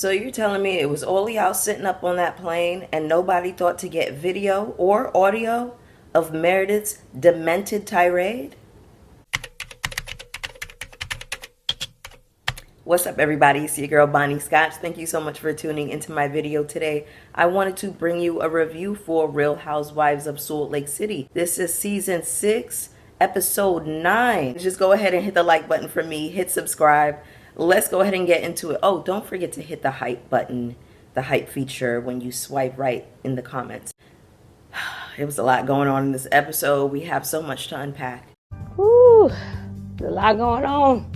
So you're telling me it was all y'all sitting up on that plane and nobody thought to get video or audio of Meredith's demented tirade? What's up, everybody? It's your girl Bonnie Scotch. Thank you so much for tuning into my video today. I wanted to bring you a review for Real Housewives of Salt Lake City. This is season 6, episode 9. Just go ahead and hit the like button for me. Hit subscribe. Let's go ahead and get into it. Oh, don't forget to hit the hype button, the hype feature when you swipe right in the comments. It was a lot going on in this episode. We have so much to unpack. Woo, there's a lot going on.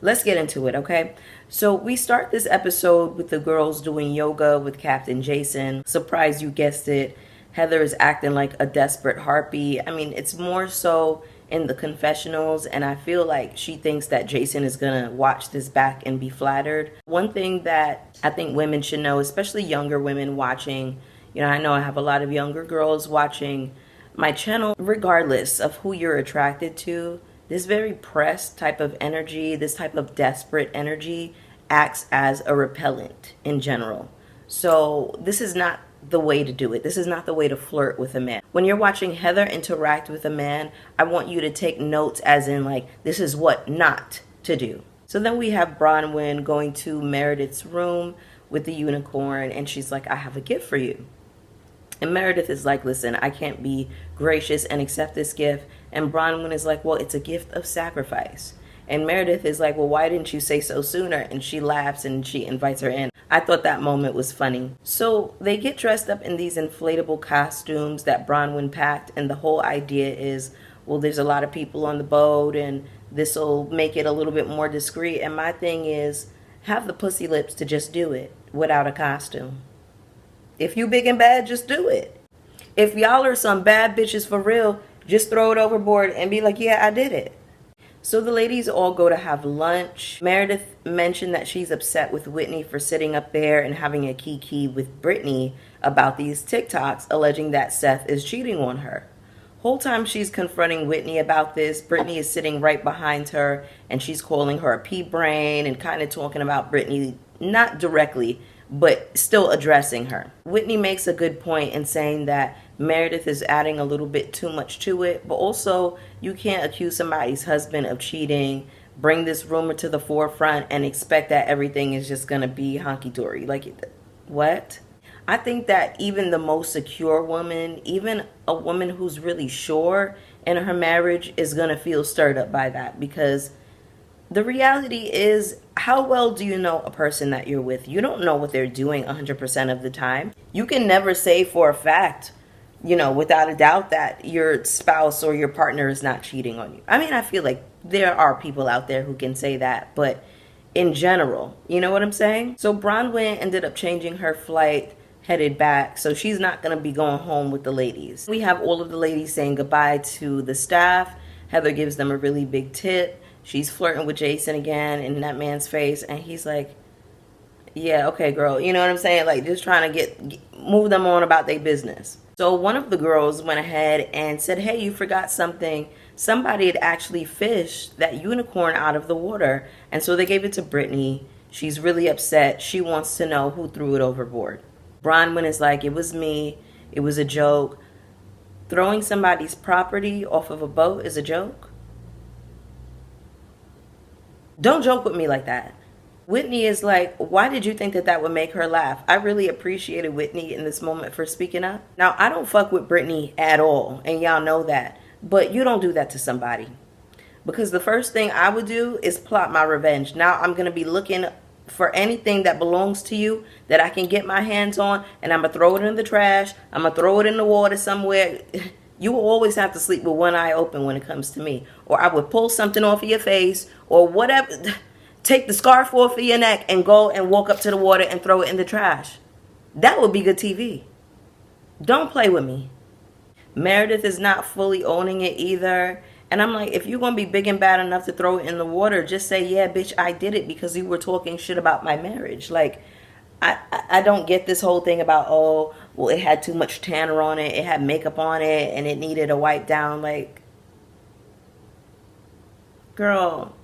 Let's get into it, okay? So we start this episode with the girls doing yoga with Captain Jason. Surprise, you guessed it. Heather is acting like a desperate harpy. I mean, it's more so in the confessionals, and I feel like she thinks that Jason is gonna watch this back and be flattered. One thing that I think women should know, especially younger women watching, I know I have a lot of younger girls watching my channel, regardless of who you're attracted to, this very pressed type of energy, this type of desperate energy acts as a repellent in general. So this is not the way to do it. This is not the way to flirt with a man. When you're watching Heather interact with a man, I want you to take notes as in like, this is what not to do. So then we have Bronwyn going to Meredith's room with the unicorn, and she's like, I have a gift for you. And Meredith is like, listen, I can't be gracious and accept this gift. And Bronwyn is like, well, it's a gift of sacrifice. And Meredith is like, well, why didn't you say so sooner? And she laughs and she invites her in. I thought that moment was funny. So they get dressed up in these inflatable costumes that Bronwyn packed. And the whole idea is, well, there's a lot of people on the boat and this will make it a little bit more discreet. And my thing is, have the pussy lips to just do it without a costume. If you big and bad, just do it. If y'all are some bad bitches for real, just throw it overboard and be like, yeah, I did it. So the ladies all go to have lunch. Meredith mentioned that she's upset with Whitney for sitting up there and having a kiki with Brittany about these TikToks, alleging that Seth is cheating on her. Whole time she's confronting Whitney about this, Brittany is sitting right behind her and she's calling her a pea brain and kind of talking about Brittany, not directly, but still addressing her. Whitney makes a good point in saying that Meredith is adding a little bit too much to it, but also you can't accuse somebody's husband of cheating, bring this rumor to the forefront, and expect that everything is just going to be honky-dory. Like, what? I think that even the most secure woman, even a woman who's really sure in her marriage, is going to feel stirred up by that, because the reality is, how well do you know a person that you're with? You don't know what they're doing 100% of the time. You can never say for a fact, without a doubt, that your spouse or your partner is not cheating on you. I mean, I feel like there are people out there who can say that, but in general, you know what I'm saying? So Bronwyn ended up changing her flight, headed back, so she's not going to be going home with the ladies. We have all of the ladies saying goodbye to the staff. Heather gives them a really big tip. She's flirting with Jason again in that man's face, and he's like, yeah, okay, girl. You know what I'm saying? Like, just trying to move them on about their business. So one of the girls went ahead and said, hey, you forgot something. Somebody had actually fished that unicorn out of the water, and so they gave it to Brittany. She's really upset. She wants to know who threw it overboard. Bronwyn is like, it was me. It was a joke. Throwing somebody's property off of a boat is a joke? Don't joke with me like that. Whitney is like, why did you think that that would make her laugh? I really appreciated Whitney in this moment for speaking up. Now, I don't fuck with Brittany at all, and y'all know that. But you don't do that to somebody. Because the first thing I would do is plot my revenge. Now I'm going to be looking for anything that belongs to you that I can get my hands on, and I'm going to throw it in the trash. I'm going to throw it in the water somewhere. You will always have to sleep with one eye open when it comes to me. Or I would pull something off of your face or whatever. Take the scarf off of your neck and go and walk up to the water and throw it in the trash. That would be good TV. Don't play with me. Meredith is not fully owning it either. And I'm like, if you're going to be big and bad enough to throw it in the water, just say, yeah, bitch, I did it because you were talking shit about my marriage. Like, I don't get this whole thing about, oh, well, it had too much tanner on it, it had makeup on it, and it needed a wipe down. Like, girl.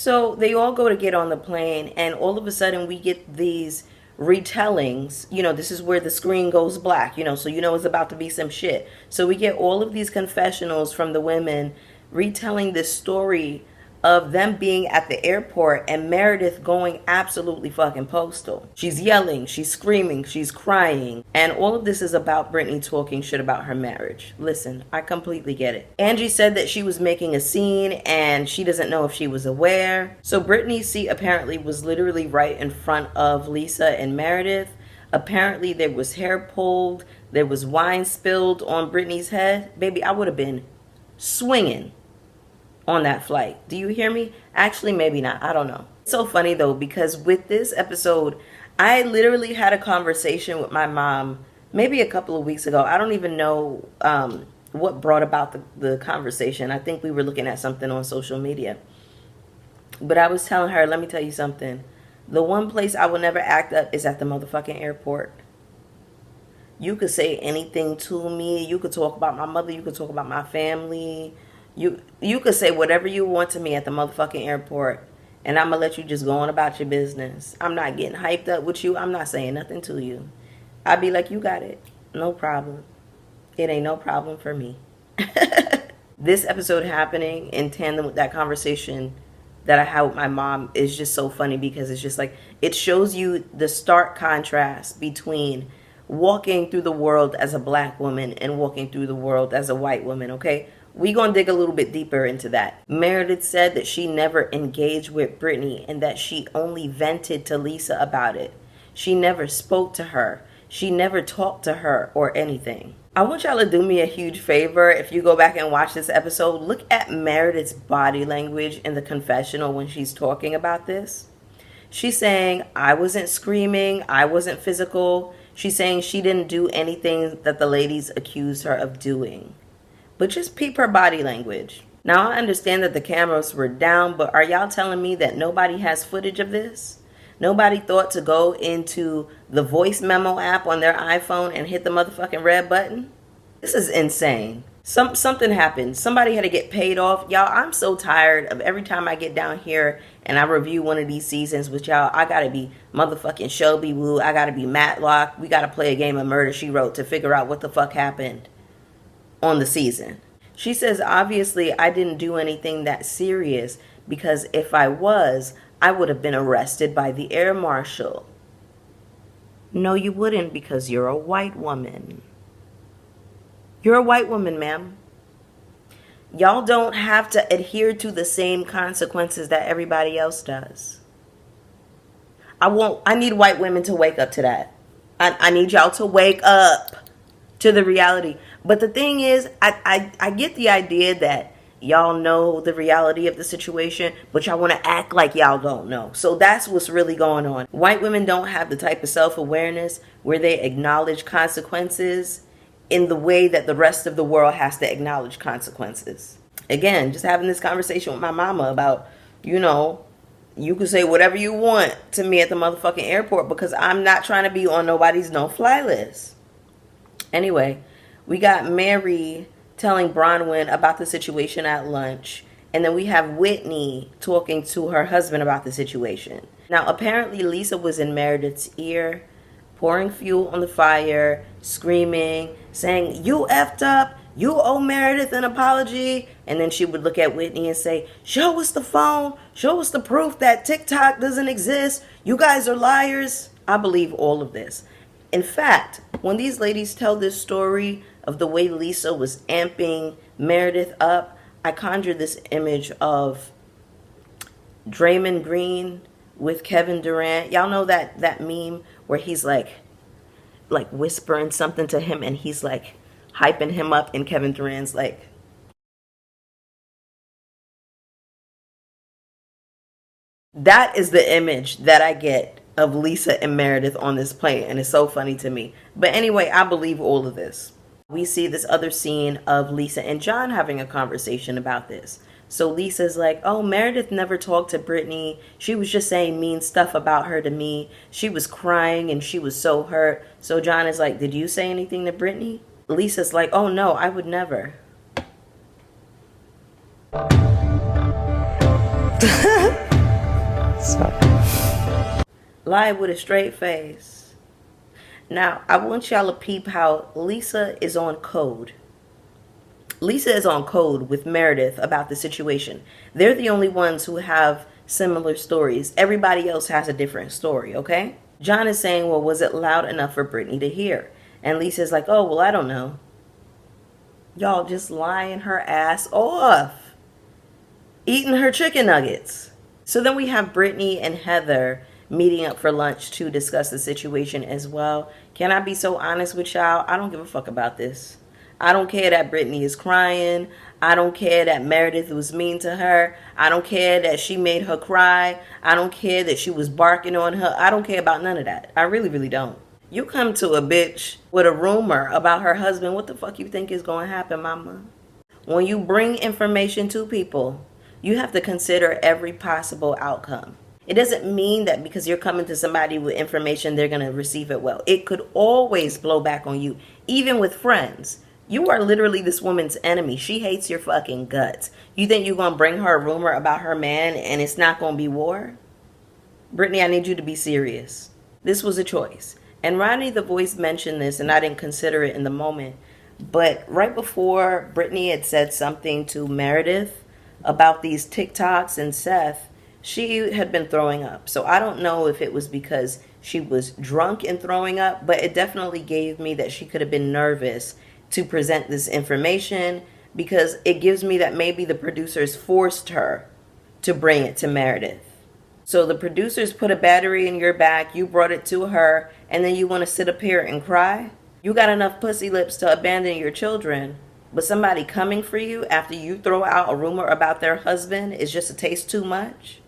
So they all go to get on the plane, and all of a sudden we get these retellings. This is where the screen goes black, so it's about to be some shit. So we get all of these confessionals from the women retelling this story of them being at the airport and Meredith going absolutely fucking postal. She's yelling, she's screaming, she's crying. And all of this is about Brittany talking shit about her marriage. Listen, I completely get it. Angie said that she was making a scene and she doesn't know if she was aware. So Brittany's seat apparently was literally right in front of Lisa and Meredith. Apparently there was hair pulled, there was wine spilled on Brittany's head. Baby, I would have been swinging on that flight. Do you hear me? Actually, maybe not. I don't know. It's so funny though, because with this episode, I literally had a conversation with my mom maybe a couple of weeks ago. I don't even know what brought about the conversation. I think we were looking at something on social media. But I was telling her, let me tell you something. The one place I will never act up is at the motherfucking airport. You could say anything to me. You could talk about my mother. You could talk about my family. You could say whatever you want to me at the motherfucking airport, and I'm going to let you just go on about your business. I'm not getting hyped up with you. I'm not saying nothing to you. I'd be like, you got it. No problem. It ain't no problem for me. This episode happening in tandem with that conversation that I had with my mom is just so funny, because it's just like, it shows you the stark contrast between walking through the world as a black woman and walking through the world as a white woman, okay? We gonna dig a little bit deeper into that. Meredith said that she never engaged with Brittany and that she only vented to Lisa about it. She never spoke to her. She never talked to her or anything. I want y'all to do me a huge favor. If you go back and watch this episode, look at Meredith's body language in the confessional when she's talking about this. She's saying, I wasn't screaming, I wasn't physical. She's saying she didn't do anything that the ladies accused her of doing. But just peep her body language. Now, I understand that the cameras were down, but are y'all telling me that nobody has footage of this? Nobody thought to go into the voice memo app on their iPhone and hit the motherfucking red button? This is insane. Something happened. Somebody had to get paid off. Y'all, I'm so tired of every time I get down here and I review one of these seasons with y'all, I gotta be motherfucking Shelby Woo. I gotta be Matlock. We gotta play a game of Murder, She Wrote to figure out what the fuck happened on the season. She says, obviously, I didn't do anything that serious, because if I was, I would have been arrested by the air marshal. No, you wouldn't, because you're a white woman. You're a white woman, ma'am. Y'all don't have to adhere to the same consequences that everybody else does. I need white women to wake up to that. I need y'all to wake up to the reality. But the thing is, I get the idea that y'all know the reality of the situation, but y'all want to act like y'all don't know. So that's what's really going on. White women don't have the type of self-awareness where they acknowledge consequences in the way that the rest of the world has to acknowledge consequences. Again, just having this conversation with my mama about, you can say whatever you want to me at the motherfucking airport, because I'm not trying to be on nobody's no-fly list. Anyway, we got Mary telling Bronwyn about the situation at lunch. And then we have Whitney talking to her husband about the situation. Now, apparently Lisa was in Meredith's ear, pouring fuel on the fire, screaming, saying, you effed up, you owe Meredith an apology. And then she would look at Whitney and say, show us the phone, show us the proof that TikTok doesn't exist. You guys are liars. I believe all of this. In fact, when these ladies tell this story of the way Lisa was amping Meredith up, I conjure this image of Draymond Green with Kevin Durant. Y'all know that meme where he's like whispering something to him and he's like hyping him up, and Kevin Durant's like, that is the image that I get of Lisa and Meredith on this plane, and it's so funny to me. But anyway, I believe all of this. We see this other scene of Lisa and John having a conversation about this. So Lisa's like, oh, Meredith never talked to Brittany. She was just saying mean stuff about her to me. She was crying and she was so hurt. So John is like, did you say anything to Brittany? Lisa's like, oh no, I would never. Lie with a straight face. Now, I want y'all to peep how Lisa is on code. Lisa is on code with Meredith about the situation. They're the only ones who have similar stories. Everybody else has a different story, okay? John is saying, well, was it loud enough for Brittany to hear? And Lisa's like, oh, well, I don't know. Y'all just lying her ass off. Eating her chicken nuggets. So then we have Brittany and Heather meeting up for lunch to discuss the situation as well. Can I be so honest with y'all? I don't give a fuck about this. I don't care that Brittany is crying. I don't care that Meredith was mean to her. I don't care that she made her cry. I don't care that she was barking on her. I don't care about none of that. I really, really don't. You come to a bitch with a rumor about her husband. What the fuck you think is going to happen, mama? When you bring information to people, you have to consider every possible outcome. It doesn't mean that because you're coming to somebody with information, they're going to receive it well. It could always blow back on you, even with friends. You are literally this woman's enemy. She hates your fucking guts. You think you're going to bring her a rumor about her man and it's not going to be war? Brittany, I need you to be serious. This was a choice. And Rodney the Voice mentioned this, and I didn't consider it in the moment. But right before Brittany had said something to Meredith about these TikToks and Seth, she had been throwing up. So I don't know if it was because she was drunk and throwing up, but it definitely gave me that she could have been nervous to present this information, because it gives me that maybe the producers forced her to bring it to Meredith. So the producers put a battery in your back, you brought it to her, and then you want to sit up here and cry? You got enough pussy lips to abandon your children, but somebody coming for you after you throw out a rumor about their husband is just a taste too much?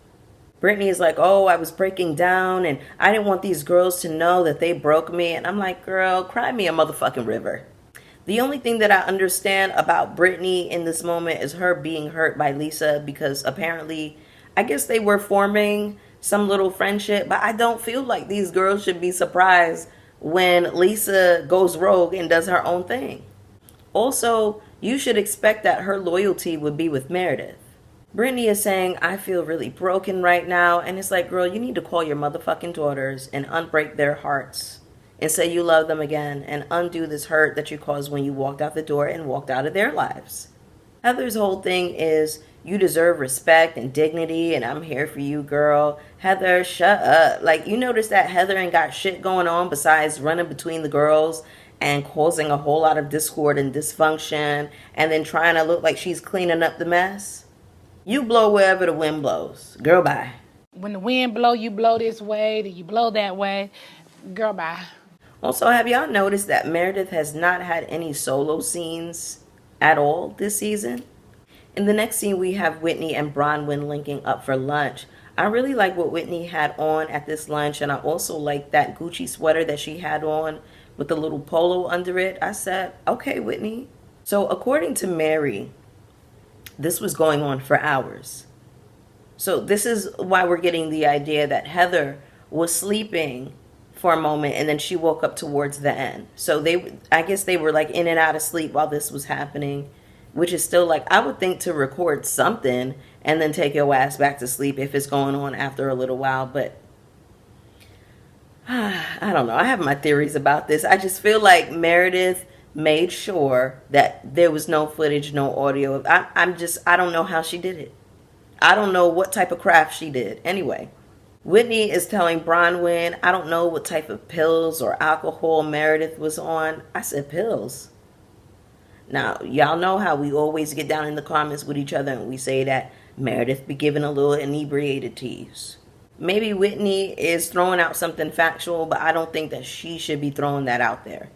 Brittany is like, oh, I was breaking down and I didn't want these girls to know that they broke me. And I'm like, girl, cry me a motherfucking river. The only thing that I understand about Brittany in this moment is her being hurt by Lisa, because apparently, I guess they were forming some little friendship, but I don't feel like these girls should be surprised when Lisa goes rogue and does her own thing. Also, you should expect that her loyalty would be with Meredith. Brittany is saying, I feel really broken right now, and it's like, girl, you need to call your motherfucking daughters and unbreak their hearts and say you love them again and undo this hurt that you caused when you walked out the door and walked out of their lives. Heather's whole thing is, you deserve respect and dignity, and I'm here for you, girl. Heather, shut up. Like, you notice that Heather ain't got shit going on besides running between the girls and causing a whole lot of discord and dysfunction, and then trying to look like she's cleaning up the mess? You blow wherever the wind blows. Girl, bye. When the wind blow, you blow this way, then you blow that way. Girl, bye. Also, have y'all noticed that Meredith has not had any solo scenes at all this season? In the next scene, we have Whitney and Bronwyn linking up for lunch. I really like what Whitney had on at this lunch, and I also like that Gucci sweater that she had on with the little polo under it. I said, okay, Whitney. So according to Mary, this was going on for hours. So this is why we're getting the idea that Heather was sleeping for a moment and then she woke up towards the end. So I guess they were like in and out of sleep while this was happening, which is still like, I would think to record something and then take your ass back to sleep if it's going on after a little while. But I don't know. I have my theories about this. I just feel like Meredith made sure that there was no footage, no audio. I don't know how she did it. I don't know what type of craft she did. Anyway, Whitney is telling Bronwyn, I don't know what type of pills or alcohol Meredith was on. I said, pills? Now, y'all know how we always get down in the comments with each other and we say that Meredith be giving a little inebriated tease. Maybe Whitney is throwing out something factual, but I don't think that she should be throwing that out there.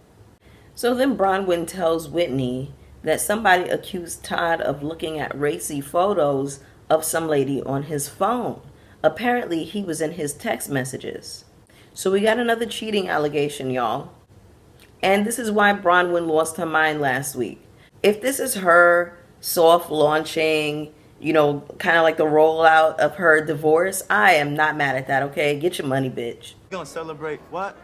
So then Bronwyn tells Whitney that somebody accused Todd of looking at racy photos of some lady on his phone. Apparently, he was in his text messages. So we got another cheating allegation, y'all. And this is why Bronwyn lost her mind last week. If this is her soft launching, kind of like the rollout of her divorce, I am not mad at that, okay? Get your money, bitch. Gonna celebrate what?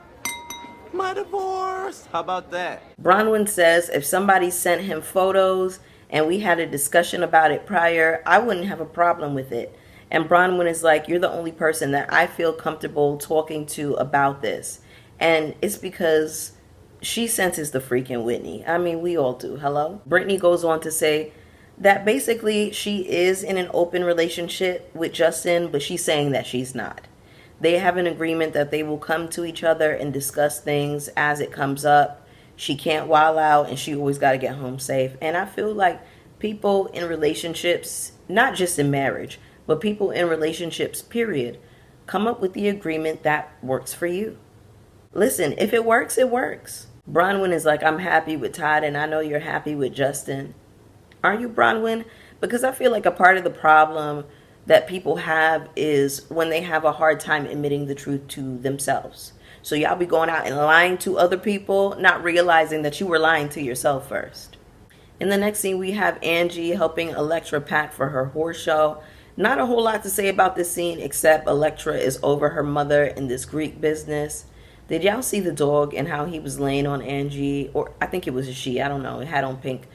My divorce. How about that? Bronwyn says if somebody sent him photos and we had a discussion about it prior, I wouldn't have a problem with it. And Bronwyn is like, you're the only person that I feel comfortable talking to about this. And it's because she senses the freaking Whitney. I mean, we all do. Hello? Brittany goes on to say that basically she is in an open relationship with Justin, but she's saying that she's not. They have an agreement that they will come to each other and discuss things as it comes up. She can't wild out, and she always got to get home safe. And I feel like people in relationships, not just in marriage, but people in relationships, period, come up with the agreement that works for you. Listen, if it works, it works. Bronwyn is like, I'm happy with Todd, and I know you're happy with Justin. Aren't you, Bronwyn? Because I feel like a part of the problem that people have is when they have a hard time admitting the truth to themselves. So y'all be going out and lying to other people, not realizing that you were lying to yourself first. In the next scene, we have Angie helping Electra pack for her horse show. Not a whole lot to say about this scene, except Electra is over her mother in this Greek business. Did y'all see the dog and how he was laying on Angie? Or I think it was a she, I don't know, it had on pink.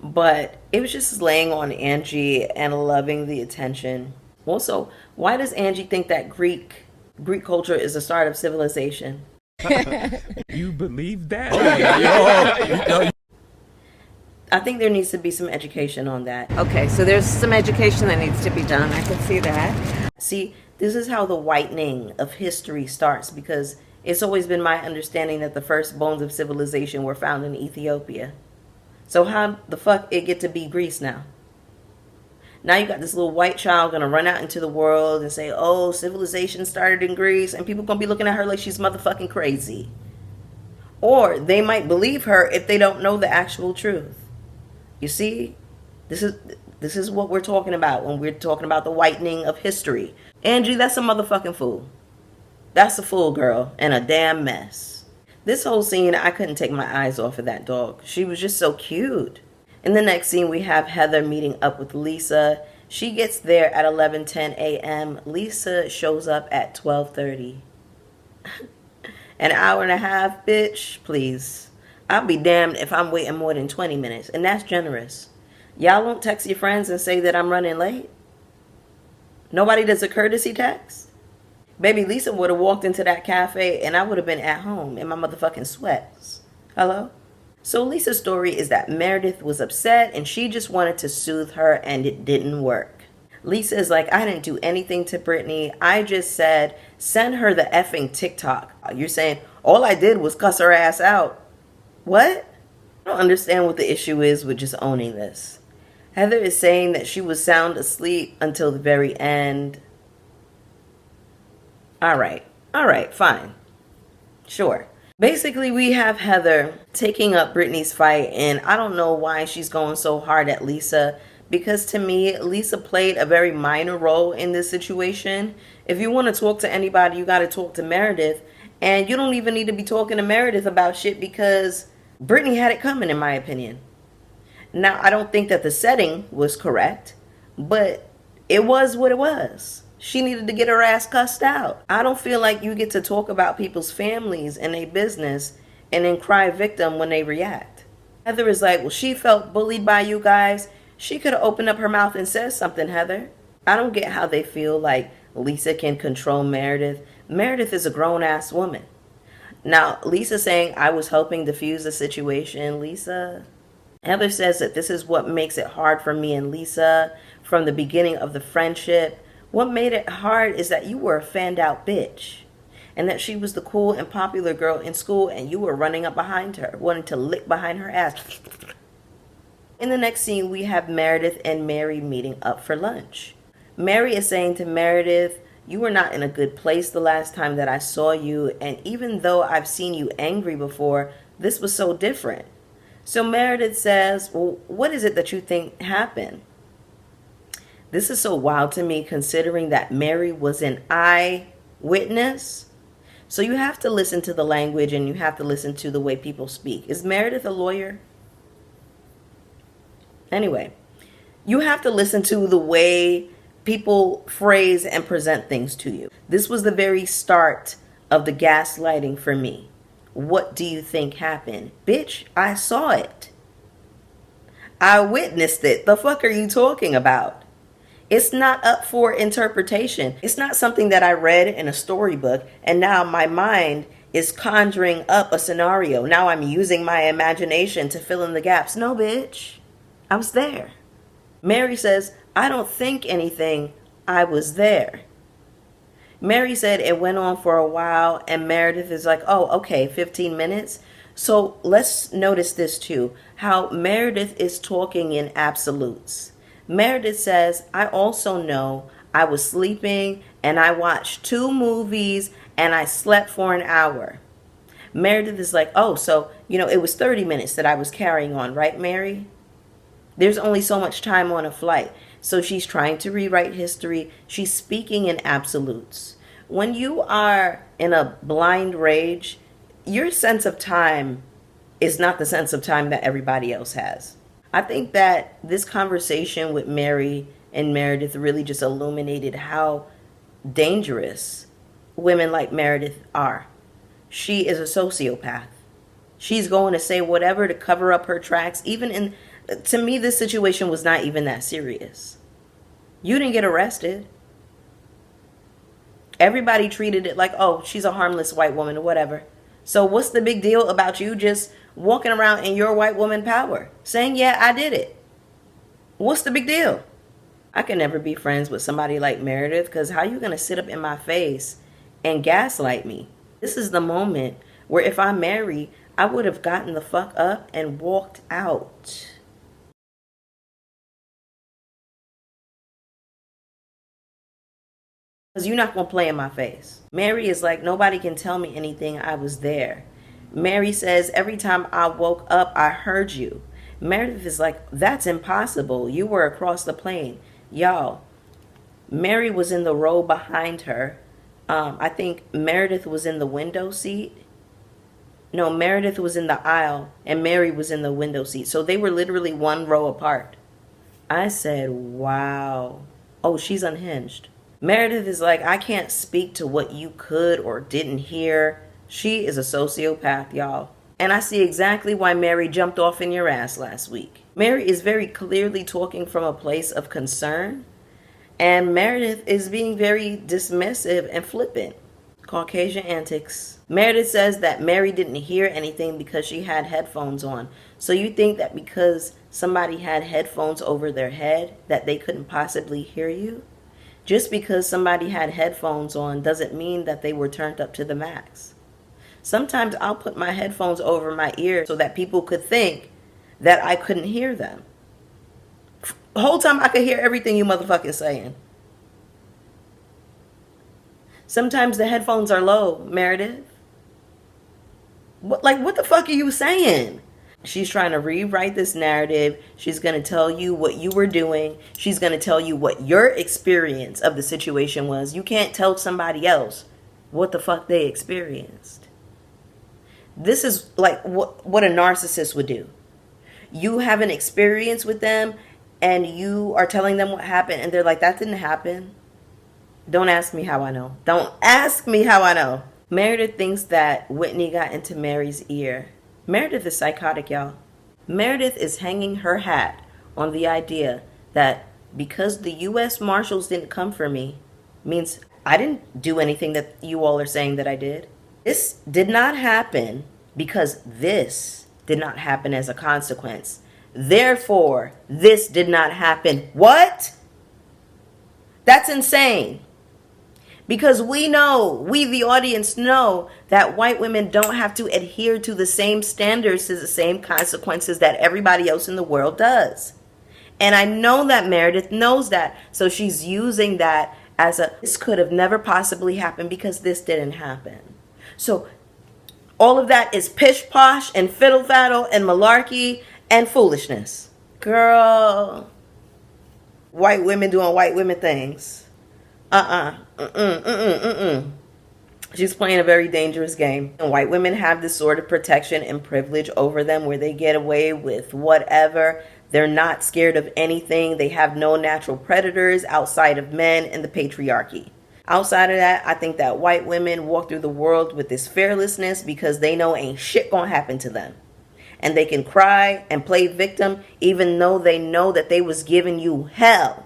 But it was just laying on Angie and loving the attention. Also, why does Angie think that Greek culture is the start of civilization? You believe that? I think there needs to be some education on that. Okay, so there's some education that needs to be done. I can see that. See, this is how the whitening of history starts, because it's always been my understanding that the first bones of civilization were found in Ethiopia. So how the fuck it get to be Greece now? Now you got this little white child gonna run out into the world and say, oh, civilization started in Greece, and people gonna be looking at her like she's motherfucking crazy. Or they might believe her if they don't know the actual truth. You see? This is what we're talking about when we're talking about the whitening of history. Angie, that's a motherfucking fool. That's a fool, girl, and a damn mess. This whole scene, I couldn't take my eyes off of that dog. She was just so cute. In the next scene, we have Heather meeting up with Lisa. She gets there at 11:10 a.m. Lisa shows up at 12:30. An hour and a half, bitch, please. I'll be damned if I'm waiting more than 20 minutes, and that's generous. Y'all won't text your friends and say that I'm running late? Nobody does a courtesy text? Baby, Lisa would have walked into that cafe and I would have been at home in my motherfucking sweats. Hello? So Lisa's story is that Meredith was upset and she just wanted to soothe her, and it didn't work. Lisa is like, I didn't do anything to Brittany. I just said, send her the effing TikTok. You're saying, all I did was cuss her ass out. What? I don't understand what the issue is with just owning this. Heather is saying that she was sound asleep until the very end. All right, fine. Sure. Basically, we have Heather taking up Brittany's fight, and I don't know why she's going so hard at Lisa, because to me, Lisa played a very minor role in this situation. If you want to talk to anybody, you got to talk to Meredith, and you don't even need to be talking to Meredith about shit because Brittany had it coming, in my opinion. Now, I don't think that the setting was correct, but it was what it was. She needed to get her ass cussed out. I don't feel like you get to talk about people's families and their business and then cry victim when they react. Heather is like, well, she felt bullied by you guys. She could have opened up her mouth and said something, Heather. I don't get how they feel like Lisa can control Meredith. Meredith is a grown-ass woman. Now, Lisa saying, I was helping diffuse the situation. Lisa. Heather says that this is what makes it hard for me and Lisa from the beginning of the friendship. What made it hard is that you were a fanned out bitch, and that she was the cool and popular girl in school, and you were running up behind her, wanting to lick behind her ass. In the next scene, we have Meredith and Mary meeting up for lunch. Mary is saying to Meredith, you were not in a good place the last time that I saw you, and even though I've seen you angry before, this was so different. So Meredith says, well, what is it that you think happened? This is so wild to me, considering that Mary was an eyewitness. So you have to listen to the language, and you have to listen to the way people speak. Is Meredith a lawyer? Anyway, you have to listen to the way people phrase and present things to you. This was the very start of the gaslighting for me. What do you think happened? Bitch, I saw it. I witnessed it. The fuck are you talking about? It's not up for interpretation. It's not something that I read in a storybook and now my mind is conjuring up a scenario. Now I'm using my imagination to fill in the gaps. No, bitch. I was there. Mary says, I don't think anything. I was there. Mary said it went on for a while, and Meredith is like, oh, okay, 15 minutes. So let's notice this too, how Meredith is talking in absolutes. Meredith says, I also know I was sleeping and I watched 2 movies and I slept for an hour. Meredith is like, oh, so, it was 30 minutes that I was carrying on, right, Mary? There's only so much time on a flight. So she's trying to rewrite history. She's speaking in absolutes. When you are in a blind rage, your sense of time is not the sense of time that everybody else has. I think that this conversation with Mary and Meredith really just illuminated how dangerous women like Meredith are. She is a sociopath. She's going to say whatever to cover up her tracks. To me, this situation was not even that serious. You didn't get arrested. Everybody treated it like, oh, she's a harmless white woman or whatever. So what's the big deal about you just walking around in your white woman power, saying, yeah, I did it? What's the big deal? I can never be friends with somebody like Meredith, because how you going to sit up in my face and gaslight me? This is the moment where if I'm Mary, I would have gotten the fuck up and walked out. Because you're not going to play in my face. Mary is like, nobody can tell me anything. I was there. Mary says, every time I woke up, I heard you. Meredith is like, that's impossible. You were across the plane. Y'all, Mary was in the row behind her. I think Meredith was in the window seat. No, Meredith was in the aisle and Mary was in the window seat. So they were literally 1 row apart. I said, wow. Oh, she's unhinged. Meredith is like, I can't speak to what you could or didn't hear. She is a sociopath, y'all. And I see exactly why Mary jumped off in your ass last week. Mary is very clearly talking from a place of concern. And Meredith is being very dismissive and flippant. Caucasian antics. Meredith says that Mary didn't hear anything because she had headphones on. So you think that because somebody had headphones over their head that they couldn't possibly hear you? Just because somebody had headphones on doesn't mean that they were turned up to the max. Sometimes I'll put my headphones over my ear so that people could think that I couldn't hear them. The whole time I could hear everything you motherfuckers saying. Sometimes the headphones are low, Meredith. What the fuck are you saying? She's trying to rewrite this narrative. She's going to tell you what you were doing. She's going to tell you what your experience of the situation was. You can't tell somebody else what the fuck they experienced. This is like what a narcissist would do. You have an experience with them and you are telling them what happened and they're like, that didn't happen. Don't ask me how I know. Don't ask me how I know. Meredith thinks that Whitney got into Mary's ear. Meredith is psychotic, y'all. Meredith is hanging her hat on the idea that because the U.S. Marshals didn't come for me means I didn't do anything that you all are saying that I did. This did not happen because this did not happen as a consequence. Therefore, this did not happen. What? That's insane. Because we the audience know that white women don't have to adhere to the same standards, to the same consequences that everybody else in the world does. And I know that Meredith knows that. So she's using that as this could have never possibly happened because this didn't happen. So all of that is pish posh and fiddle faddle and malarkey and foolishness. Girl, white women doing white women things. She's playing a very dangerous game. And white women have this sort of protection and privilege over them where they get away with whatever. They're not scared of anything. They have no natural predators outside of men and the patriarchy. Outside of that, I think that white women walk through the world with this fearlessness because they know ain't shit gonna happen to them. And they can cry and play victim even though they know that they was giving you hell.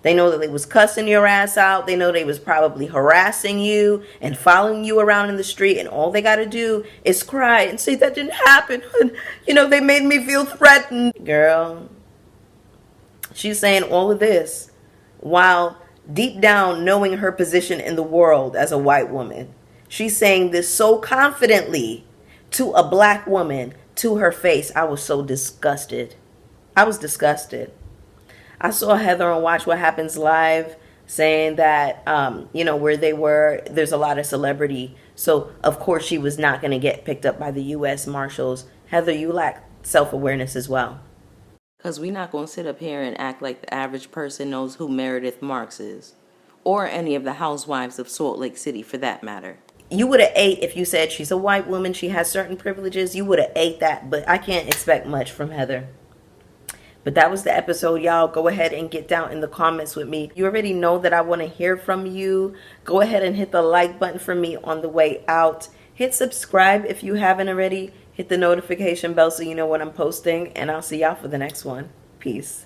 They know that they was cussing your ass out. They know they was probably harassing you and following you around in the street. And all they got to do is cry and say that didn't happen. You know, they made me feel threatened. Girl, she's saying all of this while deep down knowing her position in the world as a white woman. She's saying this so confidently to a black woman to her face. I was so disgusted. I was disgusted. I saw Heather on Watch What Happens Live saying that, you know, where they were, there's a lot of celebrity. So, of course, she was not going to get picked up by the U.S. Marshals. Heather, you lack self-awareness as well. Because we're not going to sit up here and act like the average person knows who Meredith Marks is. Or any of the housewives of Salt Lake City, for that matter. You would have ate if you said she's a white woman, she has certain privileges. You would have ate that, but I can't expect much from Heather. But that was the episode, y'all. Go ahead and get down in the comments with me. You already know that I want to hear from you. Go ahead and hit the like button for me on the way out. Hit subscribe if you haven't already. Hit the notification bell so you know when I'm posting. And I'll see y'all for the next one. Peace.